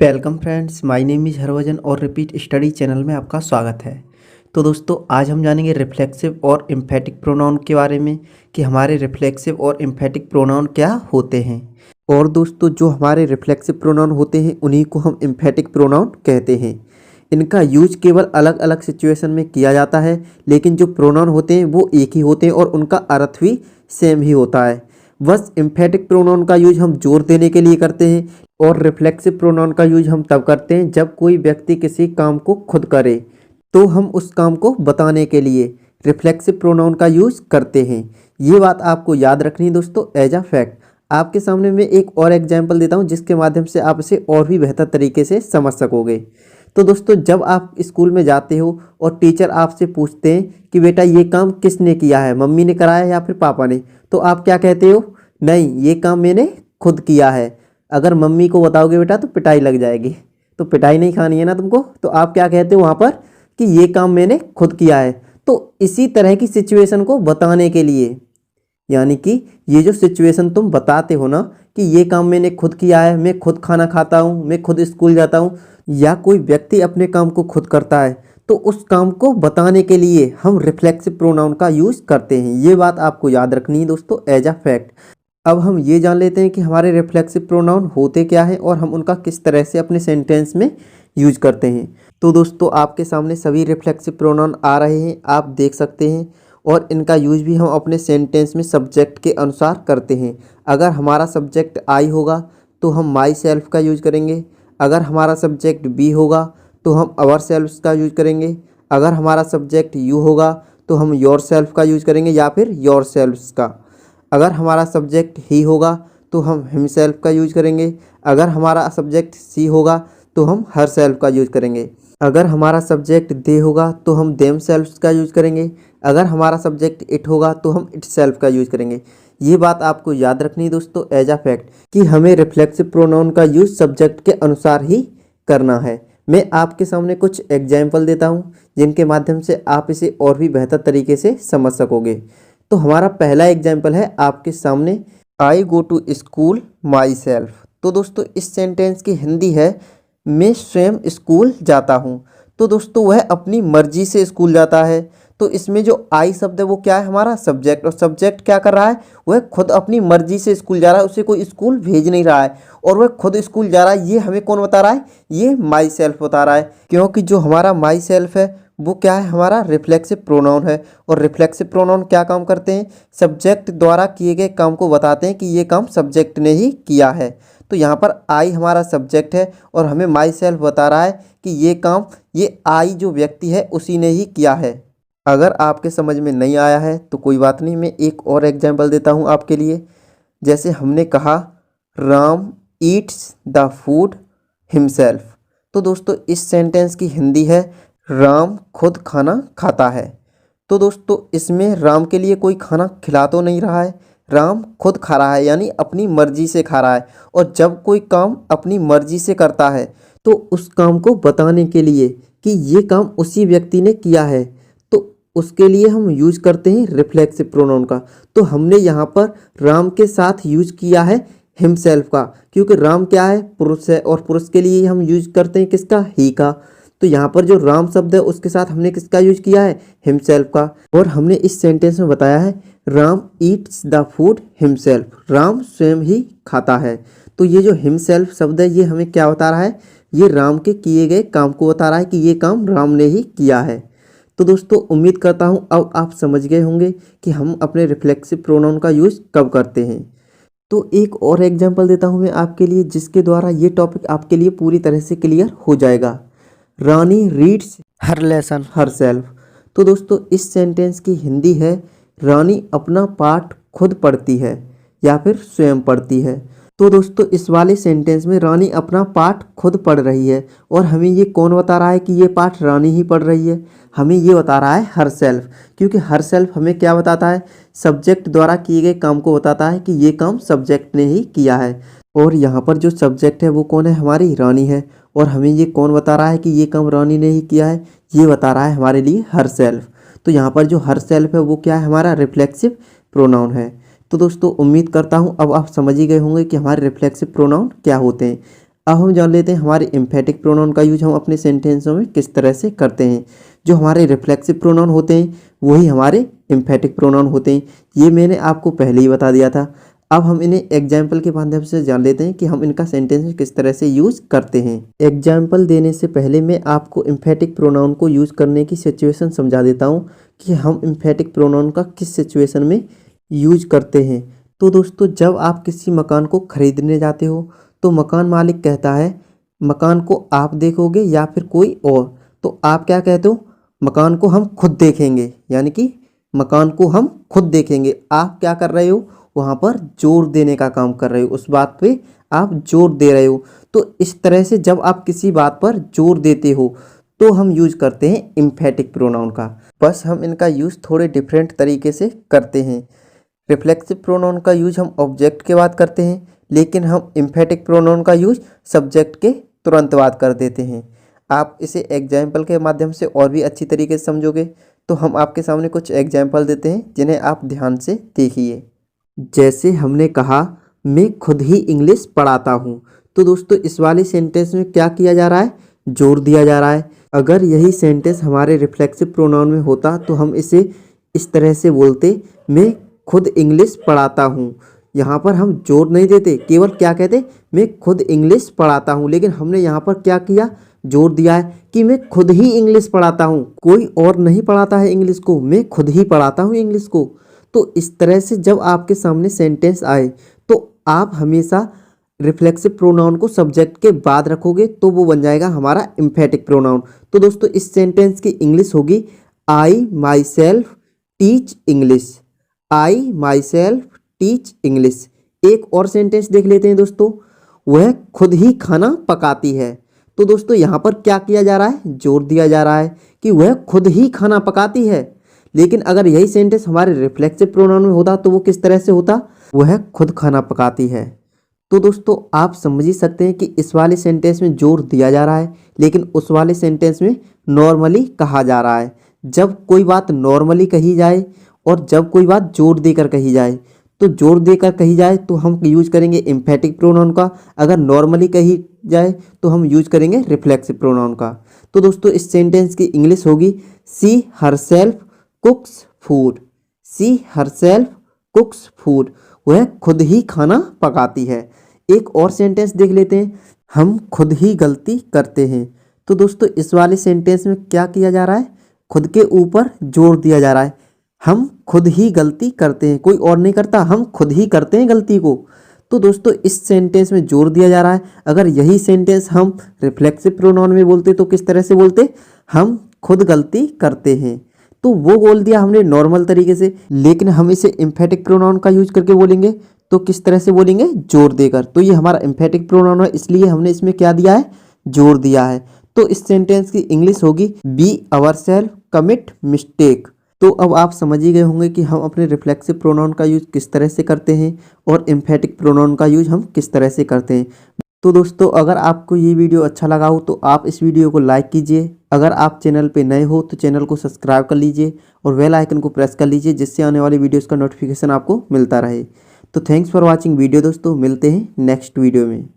Welcome friends, my name is Harbhajan और repeat study channel में आपका स्वागत है। तो दोस्तों, आज हम जानेंगे रिफ्लेक्सिव और एम्फेटिक प्रोनाउन के बारे में कि हमारे रिफ्लेक्सिव और एम्फेटिक प्रोनाउन क्या होते हैं। और दोस्तों, जो हमारे रिफ्लेक्सिव प्रोनाउन होते हैं उन्हीं को हम एम्फेटिक प्रोनाउन कहते हैं। इनका यूज केवल अलग अलग सिचुएशन में किया जाता है, लेकिन जो प्रोनाउन होते हैं वो एक ही होते हैं और उनका अर्थ भी सेम ही होता है। बस एम्फेटिक प्रोनाउन का यूज हम जोर देने के लिए करते हैं और रिफ्लेक्सिव प्रोनाउन का यूज हम तब करते हैं जब कोई व्यक्ति किसी काम को खुद करे, तो हम उस काम को बताने के लिए रिफ्लेक्सिव प्रोनाउन का यूज करते हैं। ये बात आपको याद रखनी है दोस्तों, एज अ फैक्ट। आपके सामने मैं एक और एग्जाम्पल देता हूँ जिसके माध्यम से आप इसे और भी बेहतर तरीके से समझ सकोगे। तो दोस्तों, जब आप स्कूल में जाते हो और टीचर आपसे पूछते हैं कि बेटा ये काम किसने किया है, मम्मी ने कराया या फिर पापा ने, तो आप क्या कहते हो? नहीं, ये काम मैंने खुद किया है। अगर मम्मी को बताओगे बेटा तो पिटाई लग जाएगी, तो पिटाई नहीं खानी है ना तुमको, तो आप क्या कहते हो वहाँ पर कि ये काम मैंने खुद किया है। तो इसी तरह की सिचुएशन को बताने के लिए, यानी कि ये जो सिचुएशन तुम बताते हो ना कि ये काम मैंने खुद किया है, मैं खुद खाना खाता हूँ, मैं खुद स्कूल जाता हूँ, या कोई व्यक्ति अपने काम को खुद करता है, तो उस काम को बताने के लिए हम रिफ्लेक्सिव प्रोनाउन का यूज़ करते हैं। ये बात आपको याद रखनी है दोस्तों, एज अ फैक्ट। अब हम ये जान लेते हैं कि हमारे रिफ्लेक्सिव प्रोनाउन होते क्या हैं और हम उनका किस तरह से अपने सेंटेंस में यूज करते हैं। तो दोस्तों, आपके सामने सभी रिफ्लेक्सिव प्रोनाउन आ रहे हैं, आप देख सकते हैं, और इनका यूज भी हम अपने सेंटेंस में सब्जेक्ट के अनुसार करते हैं। अगर हमारा सब्जेक्ट आई होगा तो हम माई सेल्फ का यूज करेंगे। अगर हमारा सब्जेक्ट बी होगा तो हम आवर सेल्फ्स का यूज करेंगे। अगर हमारा सब्जेक्ट यू होगा तो हम योर सेल्फ का यूज करेंगे या फिर योर सेल्फ्स का। अगर हमारा सब्जेक्ट ही होगा तो हम हिमसेल्फ का यूज करेंगे। अगर हमारा सब्जेक्ट सी होगा तो हम हर सेल्फ का यूज करेंगे। अगर हमारा सब्जेक्ट दे होगा तो हम देम सेल्फ्स का यूज करेंगे। अगर हमारा सब्जेक्ट इट होगा तो हम इट सेल्फ का यूज करेंगे। ये बात आपको याद रखनी है दोस्तों, एज अ फैक्ट, कि हमें रिफ्लेक्सिव प्रोनाउन का यूज सब्जेक्ट के अनुसार ही करना है। मैं आपके सामने कुछ एग्जाम्पल देता हूँ जिनके माध्यम से आप इसे और भी बेहतर तरीके से समझ सकोगे। तो हमारा पहला एग्जाम्पल है आपके सामने, I go to school myself. तो दोस्तों, इस सेंटेंस की हिंदी है, मैं स्वयं स्कूल जाता हूँ। तो दोस्तों, वह अपनी मर्जी से स्कूल जाता है। तो इसमें जो आई शब्द है वो क्या है? हमारा सब्जेक्ट। और सब्जेक्ट क्या कर रहा है? वह खुद अपनी मर्जी से स्कूल जा रहा है, उसे कोई स्कूल भेज नहीं रहा है और वह खुद स्कूल जा रहा है। ये हमें कौन बता रहा है? ये माई सेल्फ बता रहा है, क्योंकि जो हमारा माई सेल्फ है वो क्या है? हमारा रिफ्लेक्सिव प्रोनाउन है। और रिफ्लेक्सिव प्रोनाउन क्या काम करते हैं? सब्जेक्ट द्वारा किए गए काम को बताते हैं कि ये काम सब्जेक्ट ने ही किया है। तो यहाँ पर आई हमारा सब्जेक्ट है और हमें माई सेल्फ बता रहा है कि ये काम ये आई जो व्यक्ति है उसी ने ही किया है। अगर आपके समझ में नहीं आया है तो कोई बात नहीं, मैं एक और एग्जाम्पल देता हूँ आपके लिए। जैसे हमने कहा, Ram eats the food himself. तो दोस्तों, इस सेंटेंस की हिंदी है, राम खुद खाना खाता है। तो दोस्तों, इसमें राम के लिए कोई खाना खिला तो नहीं रहा है, राम खुद खा रहा है, यानी अपनी मर्जी से खा रहा है। और जब कोई काम अपनी मर्जी से करता है तो उस काम को बताने के लिए कि ये काम उसी व्यक्ति ने किया है, तो उसके लिए हम यूज करते हैं रिफ्लेक्सिव प्रोनाउन का। तो हमने यहाँ पर राम के साथ यूज किया है हिमसेल्फ का, क्योंकि राम क्या है? पुरुष है, और पुरुष के लिए हम यूज करते हैं किसका? ही का। तो यहाँ पर जो राम शब्द है उसके साथ हमने किसका यूज किया है? हिमसेल्फ का। और हमने इस सेंटेंस में बताया है, Ram eats the food himself, Ram स्वयं ही खाता है। तो ये जो हिमसेल्फ शब्द है ये हमें क्या बता रहा है? ये राम के किए गए काम को बता रहा है कि ये काम राम ने ही किया है। तो दोस्तों, उम्मीद करता हूँ अब आप समझ गए होंगे कि हम अपने रिफ्लेक्सिव प्रोनाउन का यूज कब करते हैं। तो एक और एग्जाम्पल देता हूँ मैं आपके लिए, जिसके द्वारा ये टॉपिक आपके लिए पूरी तरह से क्लियर हो जाएगा। रानी रीड्स हर लेसन हर सेल्फ। तो दोस्तों, इस सेंटेंस की हिंदी है, रानी अपना पाठ खुद पढ़ती है या फिर स्वयं पढ़ती है। तो दोस्तों, इस वाले सेंटेंस में रानी अपना पाठ खुद पढ़ रही है और हमें ये कौन बता रहा है कि ये पाठ रानी ही पढ़ रही है? हमें ये बता रहा है हर सेल्फ, क्योंकि हर सेल्फ हमें क्या बताता है? सब्जेक्ट द्वारा किए गए काम को बताता है कि ये काम सब्जेक्ट ने ही किया है। और यहाँ पर जो सब्जेक्ट है वो कौन है? हमारी रानी है। और हमें ये कौन बता रहा है कि ये काम रानी ने ही किया है? ये बता रहा है हमारे लिए हर सेल्फ। तो यहाँ पर जो हर सेल्फ है वो क्या है? हमारा रिफ्लेक्सिव प्रोनाउन है। तो दोस्तों, उम्मीद करता हूँ अब आप समझ ही गए होंगे कि हमारे रिफ्लेक्सिव प्रोनाउन क्या होते हैं। अब हम जान लेते हैं हमारे एम्फेटिक प्रोनाउन का यूज हम अपने सेंटेंसों में किस तरह से करते हैं। जो हमारे रिफ्लेक्सिव प्रोनाउन होते हैं वही हमारे एम्फेटिक प्रोनाउन होते हैं। ये मैंने आपको पहले ही बता दिया था। अब हम इन्हें एग्जाम्पल के माध्यम से जान लेते हैं कि हम इनका सेंटेंस में किस तरह से यूज करते हैं। एग्जाम्पल देने से पहले मैं आपको एम्फेटिक प्रोनाउन को यूज करने की सिचुएशन समझा देता हूँ कि हम एम्फेटिक प्रोनाउन का किस सिचुएशन में यूज करते हैं। तो दोस्तों, जब आप किसी मकान को खरीदने जाते हो तो मकान मालिक कहता है मकान को आप देखोगे या फिर कोई और, तो आप क्या कहते हो, मकान को हम खुद देखेंगे, यानी कि मकान को हम खुद देखेंगे। आप क्या कर रहे हो, वहाँ पर जोर देने का काम कर रहे हो, उस बात पे आप जोर दे रहे हो। तो इस तरह से जब आप किसी बात पर जोर देते हो तो हम यूज करते हैं एम्फेटिक प्रोनाउन का। बस हम इनका यूज थोड़े डिफरेंट तरीके से करते हैं। रिफ्लेक्सिव प्रोनाउन का यूज हम ऑब्जेक्ट के बाद करते हैं, लेकिन हम एम्फेटिक प्रोनाउन का यूज सब्जेक्ट के तुरंत बाद कर देते हैं। आप इसे एग्जाम्पल के माध्यम से और भी अच्छी तरीके से समझोगे। तो हम आपके सामने कुछ एग्जाम्पल देते हैं जिन्हें आप ध्यान से देखिए। जैसे हमने कहा मैं खुद ही इंग्लिश पढ़ाता हूँ, तो दोस्तों इस वाले सेंटेंस में क्या किया जा रहा है, जोर दिया जा रहा है। अगर यही सेंटेंस हमारे रिफ्लेक्सिव प्रोनाउन में होता तो हम इसे इस तरह से बोलते, मैं खुद इंग्लिश पढ़ाता हूँ। यहाँ पर हम जोर नहीं देते, केवल क्या कहते, मैं खुद इंग्लिश पढ़ाता हूँ। लेकिन हमने यहाँ पर क्या किया, जोर दिया है कि मैं खुद ही इंग्लिश पढ़ाता हूँ, कोई और नहीं पढ़ाता है इंग्लिश को, मैं खुद ही पढ़ाता हूँ इंग्लिश को। तो इस तरह से जब आपके सामने सेंटेंस आए तो आप हमेशा रिफ्लेक्सिव प्रोनाउन को सब्जेक्ट के बाद रखोगे, तो वो बन जाएगा हमारा एम्फेटिक प्रोनाउन। तो दोस्तों इस सेंटेंस की इंग्लिश होगी I myself teach English. I myself teach English. एक और सेंटेंस देख लेते हैं दोस्तों, वह खुद ही खाना पकाती है। तो दोस्तों यहाँ पर क्या किया जा रहा है, जोर दिया जा रहा है कि वह खुद ही खाना पकाती है। लेकिन अगर यही सेंटेंस हमारे रिफ्लेक्सिव प्रोनाउन में होता तो वो किस तरह से होता, वह खुद खाना पकाती है। तो दोस्तों आप समझ ही सकते हैं कि इस वाले सेंटेंस में जोर दिया जा रहा है, लेकिन उस वाले सेंटेंस में नॉर्मली कहा जा रहा है। जब कोई बात नॉर्मली कही जाए और जब कोई बात जोर देकर कही जाए, तो जोर देकर कही जाए तो हम यूज करेंगे एम्फेटिक प्रोनाउन का, अगर नॉर्मली कही जाए तो हम यूज करेंगे रिफ्लेक्सिव प्रोनाउन का। तो दोस्तों इस सेंटेंस की इंग्लिश होगी सी हरसेल्फ कुक्स फूड। सी हरसेल्फ कुक्स फूड, वह खुद ही खाना पकाती है। एक और सेंटेंस देख लेते हैं, हम खुद ही गलती करते हैं। तो दोस्तों इस वाले सेंटेंस में क्या किया जा रहा है, खुद के ऊपर जोर दिया जा रहा है। हम खुद ही गलती करते हैं, कोई और नहीं करता, हम खुद ही करते हैं गलती को। तो दोस्तों इस सेंटेंस में जोर दिया जा रहा है। अगर यही सेंटेंस हम रिफ्लेक्सिव प्रोनाउन में बोलते तो किस तरह से बोलते, हम खुद गलती करते हैं। तो वो बोल दिया हमने नॉर्मल तरीके से, लेकिन हम इसे एम्फेटिक प्रोनाउन का यूज करके बोलेंगे तो किस तरह से बोलेंगे, जोर देकर। तो ये हमारा एम्फेटिक प्रोनाउन है, इसलिए हमने इसमें क्या दिया है, जोर दिया है। तो इस सेंटेंस की इंग्लिश होगी बी अवरसेल्फ कमिट मिस्टेक। तो अब आप समझ ही गए होंगे कि हम अपने रिफ्लेक्सिव प्रोनाउन का यूज किस तरह से करते हैं और एम्फेटिक प्रोनाउन का यूज हम किस तरह से करते हैं। तो दोस्तों अगर आपको ये वीडियो अच्छा लगा हो तो आप इस वीडियो को लाइक कीजिए। अगर आप चैनल पे नए हो तो चैनल को सब्सक्राइब कर लीजिए और बेल आइकन को प्रेस कर लीजिए, जिससे आने वाली वीडियोस का नोटिफिकेशन आपको मिलता रहे। तो थैंक्स फॉर वॉचिंग वीडियो दोस्तों, मिलते हैं नेक्स्ट वीडियो में।